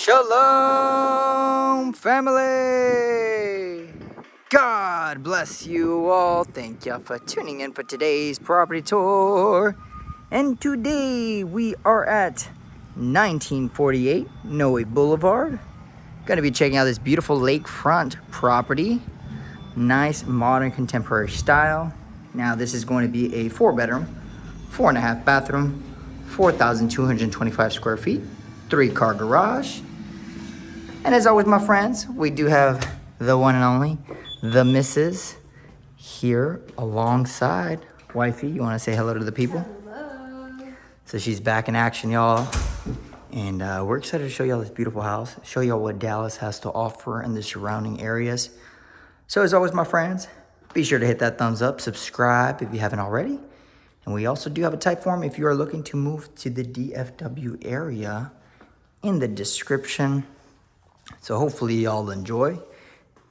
Shalom, family! God bless you all. Thank you for tuning in for today's property tour. And today we are at 1948 Noe Boulevard. Gonna be checking out this beautiful lakefront property. Nice modern contemporary style. Now this is going to be a 4-bedroom, 4.5 bathroom, 4,225 square feet, 3-car garage. And as always, my friends, we do have the one and only, the missus, here alongside wifey. You want to say hello to the people? Hello. So she's back in action, y'all. And we're excited to show y'all this beautiful house, show y'all what Dallas has to offer in the surrounding areas. So as always, my friends, be sure to hit that thumbs up, subscribe if you haven't already. And we also do have a type form if you are looking to move to the DFW area in the description. So hopefully y'all enjoy.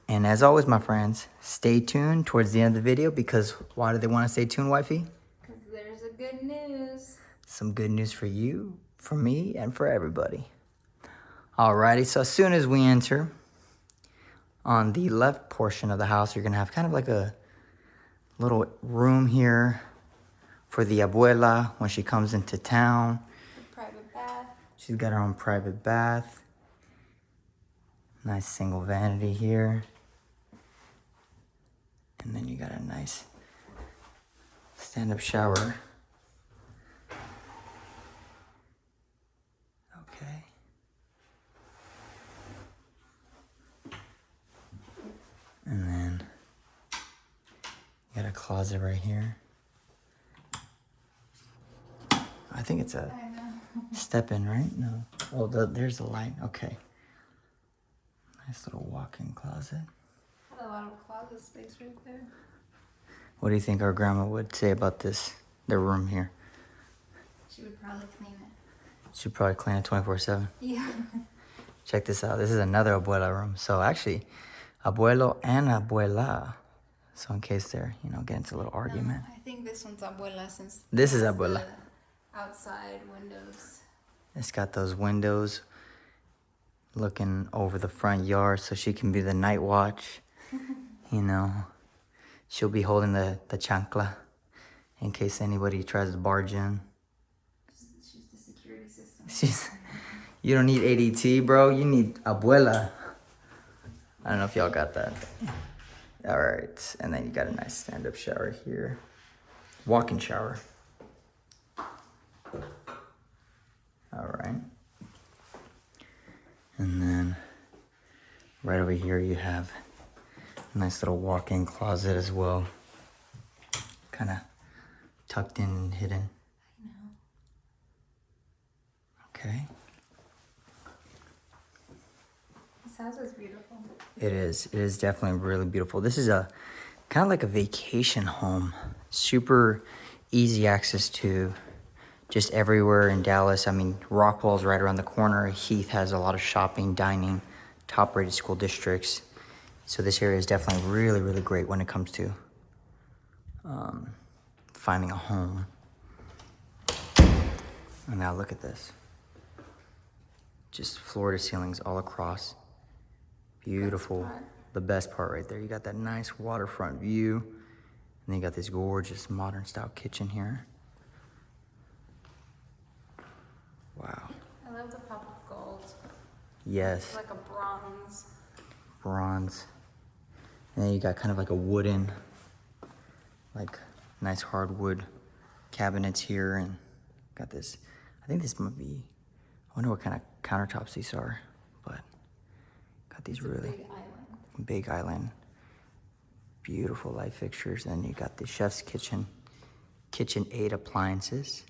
And as always, my friends, stay tuned towards the end of the video because why do they want to stay tuned, wifey? Because there's a good news. Some good news for you, for me, and for everybody. Alrighty, so as soon as we enter, on the left portion of the house, you're gonna have kind of like a little room here for the abuela when she comes into town. A private bath. She's got her own private bath. Nice single vanity here. And then you got a nice stand-up shower. Okay. And then you got a closet right here. I think it's a step-in, right? No. Oh, there's the light. Okay. Nice little walk-in closet. Had a lot of closet space right there. What do you think our grandma would say about this, their room here? She would probably clean it. She'd probably clean it 24/7. Yeah. Check this out. This is another abuela room. So actually, abuelo and abuela. So in case they're, getting into a little argument. No, I think this one's abuela since This is it has abuela. the outside windows. It's got those windows looking over the front yard so she can be the night watch. She'll be holding the chancla in case anybody tries to barge in. She's the security system. You don't need ADT, bro. You need abuela. I don't know if y'all got that. All right. And then you got a nice stand-up shower here. Walk-in shower. All right. And then right over here you have a nice little walk-in closet as well. Kind of tucked in and hidden. I know. Okay. This house is beautiful. It is. It is definitely really beautiful. This is a kind of like a vacation home. Super easy access to just everywhere in Dallas. I mean, Rockwell's right around the corner. Heath has a lot of shopping, dining, top-rated school districts. So this area is definitely really, really great when it comes to finding a home. And now look at this. Just floor to ceilings all across. Beautiful. The best part right there. You got that nice waterfront view. And then you got this gorgeous modern style kitchen here. Wow. I love the pop of gold. Yes. It's like a bronze. Bronze. And then you got kind of like a wooden, like nice hardwood cabinets here. And got this, I think this might be, I wonder what kind of countertops these are. But got these really big island. Beautiful light fixtures. And you got the chef's kitchen, KitchenAid appliances.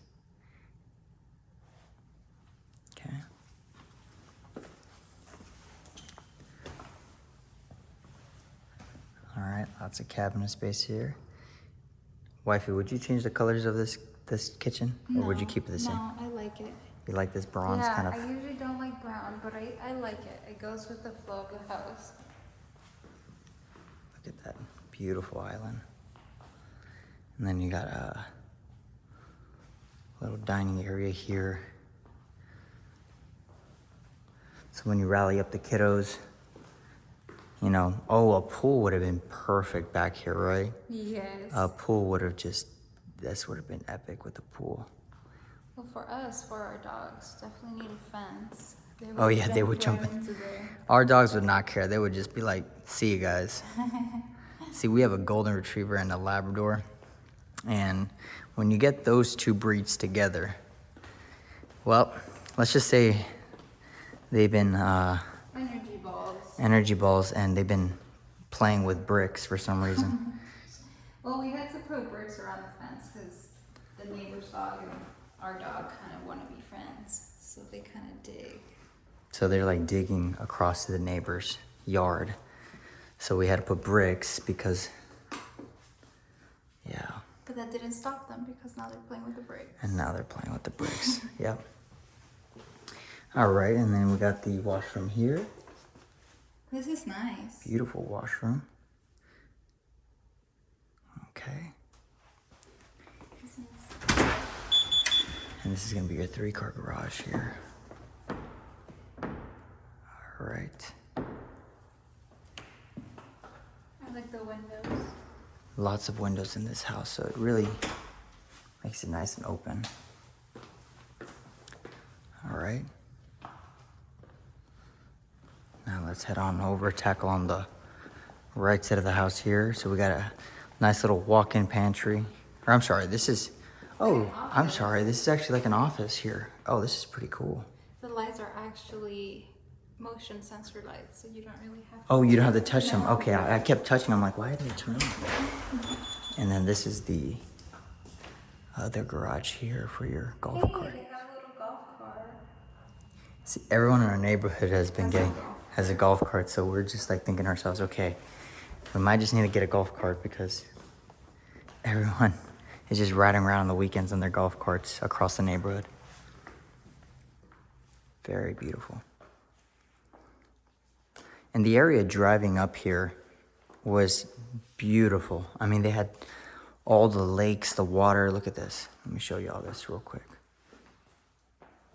Okay. All right, lots of cabinet space here. Wifey, would you change the colors of this kitchen, or would you keep it the same? No, I like it. You like this bronze kind of? I usually don't like brown, but I like it. It goes with the flow of the house. Look at that beautiful island. And then you got a little dining area here. So when you rally up the kiddos, you know, oh, a pool would have been perfect back here, right? Yes. A pool would have just, this would have been epic with the pool. Well, for us, for our dogs, definitely need a fence. Oh yeah, they would jump right in. into there. Our dogs would not care. They would just be like, see you guys. See, we have a golden retriever and a Labrador. And when you get those two breeds together, well, let's just say they've been energy balls, and they've been playing with bricks for some reason. Well, we had to put bricks around the fence because the neighbor's dog and our dog kind of want to be friends. So they kind of dig. So they're like digging across the neighbor's yard. So we had to put bricks because, yeah. But that didn't stop them because now they're playing with the bricks. And now they're playing with the bricks. Yep. All right, and then we got the washroom here. This is nice. Beautiful washroom. Okay. And this is gonna be your 3-car garage here. All right. I like the windows. Lots of windows in this house, so it really makes it nice and open. All right. Now let's head on over, tackle on the right side of the house here. So we got a nice little walk-in pantry. Or I'm sorry, this is, oh, I'm sorry. This is actually like an office here. Oh, this is pretty cool. The lights are actually motion sensor lights, so you don't really have to. Oh, you don't have to touch them. Okay, I kept touching them. I'm like, why did they turn on? And then this is the other garage here for your golf cart. They have a little golf cart. See, everyone in our neighborhood has a golf cart, so we're just like thinking to ourselves, okay, we might just need to get a golf cart because everyone is just riding around on the weekends on their golf carts across the neighborhood. Very beautiful. And the area driving up here was beautiful. I mean, they had all the lakes, the water. Look at this. Let me show you all this real quick.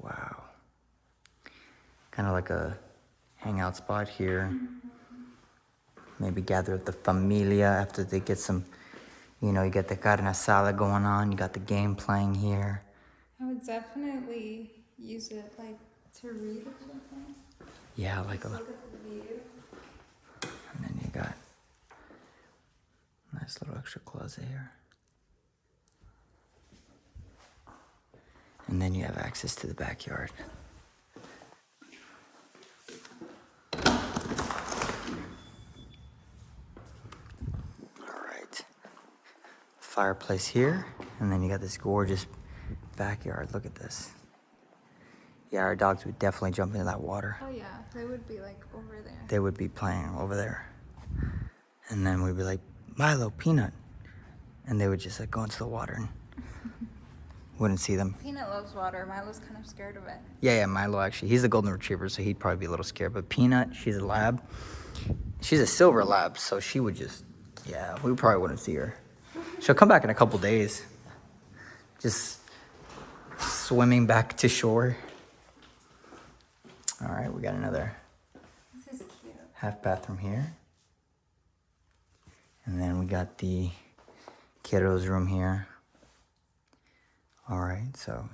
Wow. Kind of like a hangout spot here. Maybe gather with the familia after they get some, you know, you get the carne asada going on. You got the game playing here. I would definitely use it like to read or something. Yeah, like Look at the view. and then you got nice little extra closet here. And then you have access to the backyard. All right. Fireplace here, and then you got this gorgeous backyard. Look at this. Yeah, our dogs would definitely jump into that water. Oh yeah, they would be like over there. They would be playing over there. And then we'd be like, Milo, Peanut. And they would just like go into the water and wouldn't see them. Peanut loves water. Milo's kind of scared of it. Yeah, Milo actually. He's a golden retriever, so he'd probably be a little scared. But Peanut, she's a lab. She's a silver lab, so she would just, yeah, we probably wouldn't see her. She'll come back in a couple days. Just swimming back to shore. All right, we got another This is cute. half bathroom here. And then we got the kiddos room here. All right, so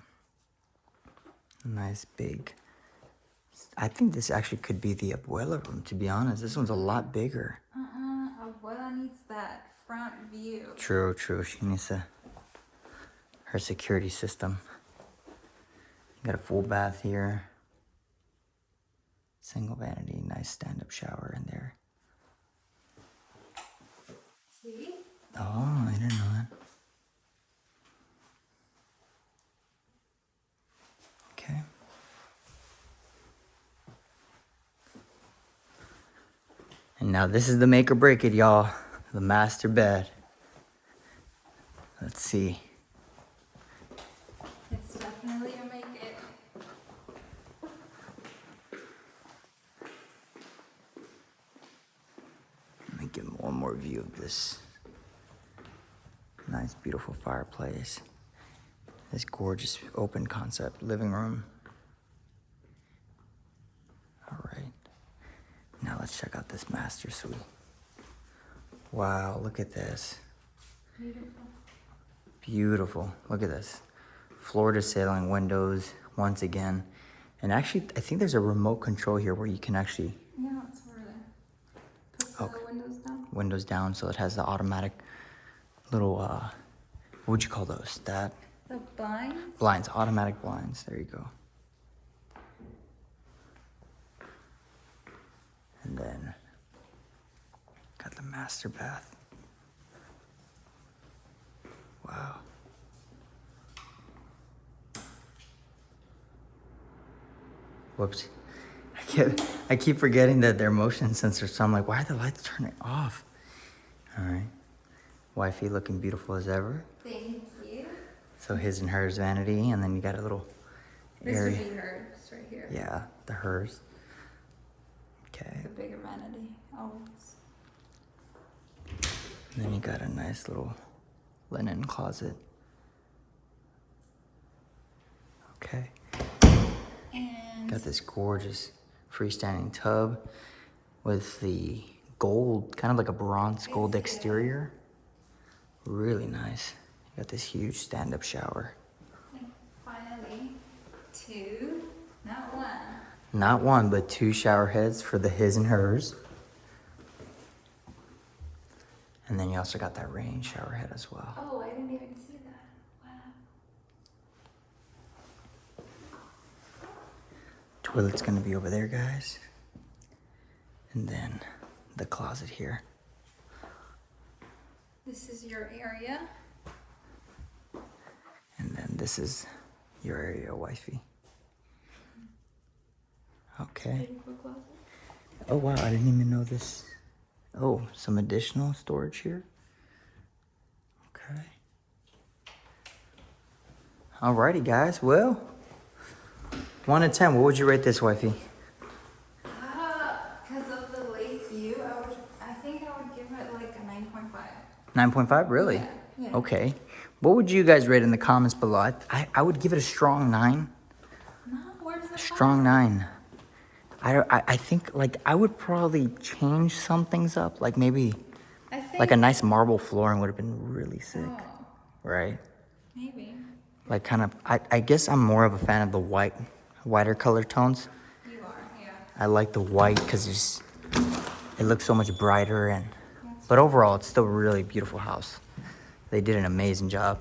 nice big. I think this actually could be the abuela room, to be honest. This one's a lot bigger. Abuela needs that front view. True. She needs her security system. Got a full bath here. Single vanity, nice stand-up shower in there. See? Oh, I didn't know that. Okay. And now this is the make or break it, y'all. The master bed. Let's see. It's definitely a make it. Let me get one more view of this. Nice, beautiful fireplace. This gorgeous open concept living room. All let's check out this master suite. Wow, look at this. Beautiful. Beautiful. Look at this. Floor to ceiling windows once again. And actually, I think there's a remote control here where you can actually... Yeah, it's over there. Put the windows down. Windows down, so it has the automatic little, what would you call those? That? The blinds? Blinds, automatic blinds. There you go. And then, got the master bath. Wow. Whoops. I keep forgetting that they're motion sensors, so I'm like, why are the lights turning off? All right. Wifey looking beautiful as ever. Thank you. So his and hers vanity, and then you got a little area. This would be hers right here. Yeah, the hers. Okay. The bigger vanity, always. And then you got a nice little linen closet. Okay. And Got this gorgeous freestanding tub with the gold, kind of like a bronze gold exterior. Really nice. You got this huge stand-up shower. and finally, two, not one. Not one, but two shower heads for the his and hers. And then you also got that rain shower head as well. Oh, I didn't even see that. Wow. Toilet's gonna be over there, guys. And then the closet here. This is your area. And then this is your area, wifey. Okay. Beautiful closet. Oh, wow, I didn't even know this. Oh, some additional storage here. Okay. Alrighty, guys. Well, 1 to 10, what would you rate this, wifey? Because of the lake view, I think I would give it like a 9.5. 9.5, really? Yeah, yeah. Okay. What would you guys rate in the comments below? I would give it a strong 9. No, where's the Strong 9. I think, like, I would probably change some things up. Like, maybe, I think, like, a nice marble flooring would have been really sick. oh, Right? maybe. Like, kind of, I guess I'm more of a fan of the whiter color tones. You are, yeah. I like the white because it looks so much brighter. But overall, it's still a really beautiful house. They did an amazing job.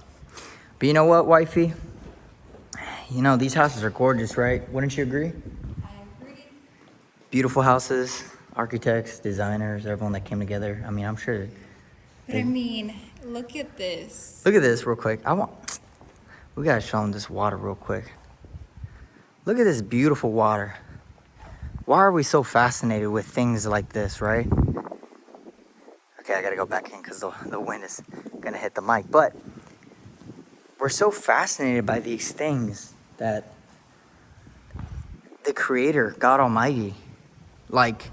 But you know what, wifey? You know, these houses are gorgeous, right? Wouldn't you agree? I agree. Beautiful houses, architects, designers, everyone that came together. I mean, I'm sure. But I mean, look at this. Look at this real quick. We gotta show them this water real quick. Look at this beautiful water. Why are we so fascinated with things like this, right? Okay, I gotta go back in because the wind is gonna hit the mic. But we're so fascinated by these things that the Creator, God Almighty, like,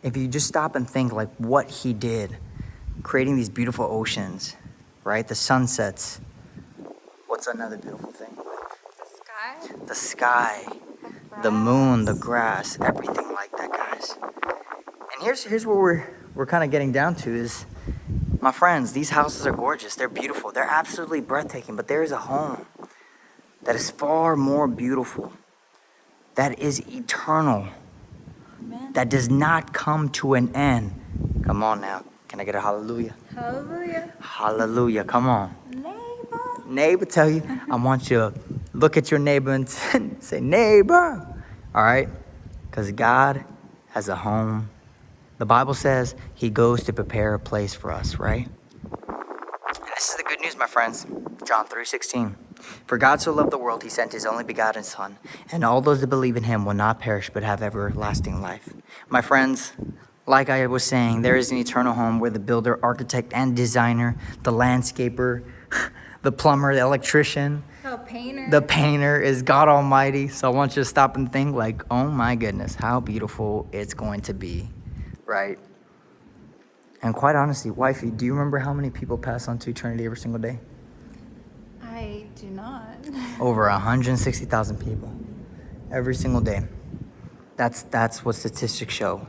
if you just stop and think like what He did, creating these beautiful oceans, right? The sunsets. What's another beautiful thing? The sky. The sky, the moon, the grass, everything like that, guys. And here's where we're kind of getting down to is, my friends, these houses are gorgeous. They're beautiful. They're absolutely breathtaking. But there is a home that is far more beautiful, that is eternal, Amen. that does not come to an end. Come on now. Can I get a hallelujah? Hallelujah. Hallelujah. Come on. Neighbor. Neighbor, tell you. I want you to look at your neighbor and say, neighbor. All right? Because God has a home. The Bible says He goes to prepare a place for us, right? And this is the good news, my friends. John 3:16. For God so loved the world, He sent His only begotten Son, and all those that believe in Him will not perish but have everlasting life. My friends, like I was saying, there is an eternal home where the builder, architect, and designer, the landscaper, the plumber, the electrician, the painter is God Almighty. So I want you to stop and think like, oh my goodness, how beautiful it's going to be, right? And quite honestly, wifey, do you remember how many people pass on to eternity every single day? I do not. Over 160,000 people every single day. That's what statistics show.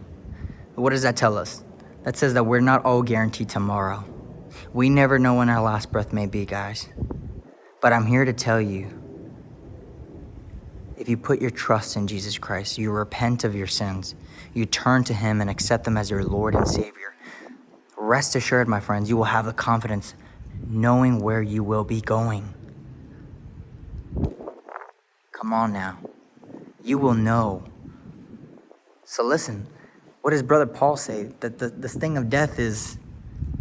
What does that tell us? That says that we're not all guaranteed tomorrow. We never know when our last breath may be, guys. But I'm here to tell you, if you put your trust in Jesus Christ, you repent of your sins, you turn to him and accept him as your Lord and Savior, rest assured, my friends, you will have the confidence knowing where you will be going. Come on now. You will know. So listen, what does Brother Paul say? That the sting of death is,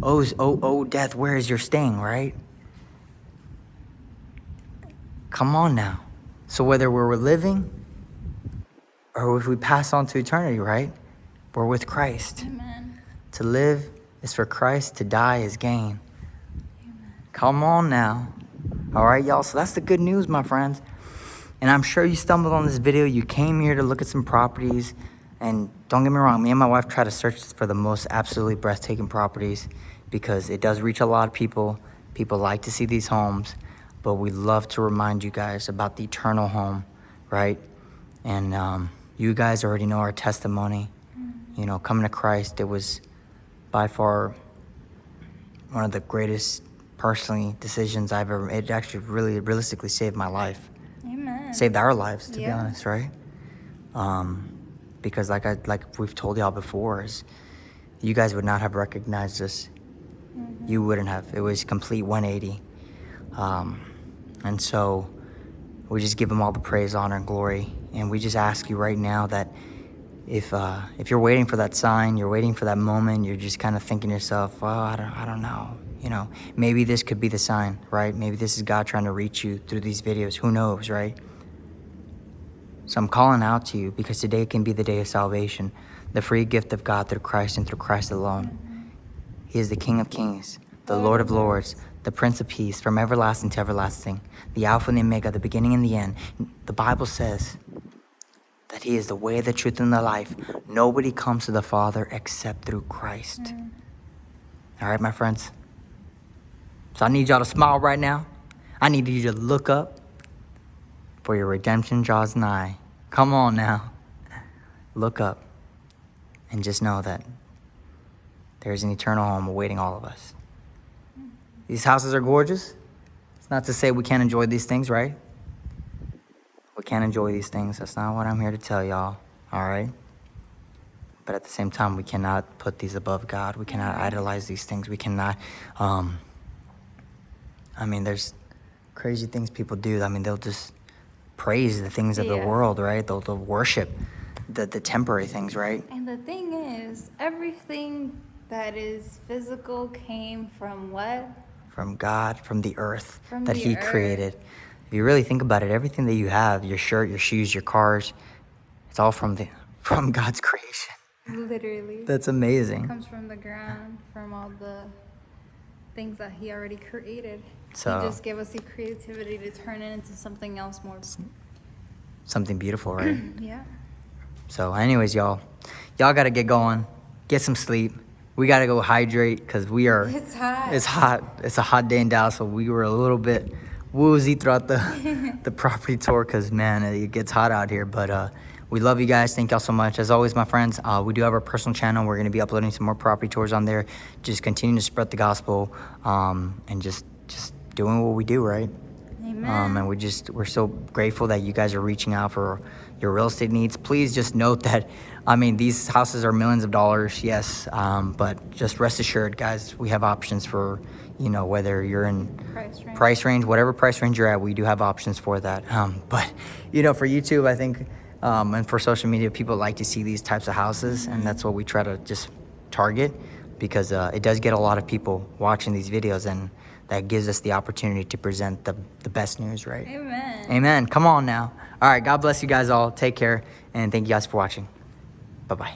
oh, death, where is your sting, right? Come on now. So whether we're living or if we pass on to eternity, right? We're with Christ. Amen. To live is for Christ, to die is gain. Amen. Come on now. All right, y'all. So that's the good news, my friends. And I'm sure you stumbled on this video. You came here to look at some properties. And don't get me wrong, me and my wife try to search for the most absolutely breathtaking properties because it does reach a lot of people. People like to see these homes. But we love to remind you guys about the eternal home, right? And you guys already know our testimony. You know, coming to Christ, it was by far one of the greatest personally decisions I've ever made. It actually really realistically saved my life. Amen. Saved our lives, to be Yeah. honest, right? Because like we've told y'all before, is you guys would not have recognized us. You wouldn't have. It was complete 180. And so we just give him all the praise, honor, and glory. And we just ask you right now that if you're waiting for that sign, you're waiting for that moment, you're just kind of thinking to yourself, well, I don't know. You know, maybe this could be the sign, right? Maybe this is God trying to reach you through these videos. Who knows, right? So I'm calling out to you because today can be the day of salvation, the free gift of God through Christ and through Christ alone. He is the King of Kings, the Lord of Lords, the Prince of Peace, from everlasting to everlasting, the Alpha and the Omega, the beginning and the end. The Bible says that he is the way, the truth, and the life. Nobody comes to the Father except through Christ. All right, my friends? So I need y'all to smile right now. I need you to look up, for your redemption draws nigh. Come on now. Look up and just know that there's an eternal home awaiting all of us. These houses are gorgeous. It's not to say we can't enjoy these things, right? We can't enjoy these things. That's not what I'm here to tell y'all, all right? But at the same time, we cannot put these above God. We cannot idolize these things. We cannot, I mean, there's crazy things people do. I mean, they'll just praise the things of the world, right? They'll worship the temporary things, right? And the thing is, everything that is physical came from what? From God, from the earth From that the he earth. created. If you really think about it, everything that you have, your shirt, your shoes, your cars, it's all from God's creation. Literally. That's amazing. It comes from the ground, from all the things that he already created. So- he just gave us the creativity to turn it into something else more. Something beautiful, right? Yeah. So anyways, y'all got to get going, get some sleep. We got to go hydrate because we are, It's hot. It's hot. It's a hot day in Dallas, so we were a little bit woozy throughout the property tour because, man, it gets hot out here. But we love you guys. Thank y'all so much. As always, my friends, we do have our personal channel. We're going to be uploading some more property tours on there. Just continue to spread the gospel and just doing what we do, right? Amen. And we're so grateful that you guys are reaching out for your real estate needs. Please just note that, I mean, these houses are millions of dollars, yes, but just rest assured, guys, we have options for, you know, whether you're in price range, whatever price range you're at, we do have options for that. But, you know, for YouTube, I think, and for social media, people like to see these types of houses, and that's what we try to just target because it does get a lot of people watching these videos, and that gives us the opportunity to present the best news, right? Amen. Amen. Come on now. All right. God bless you guys all. Take care. And thank you guys for watching. Bye-bye.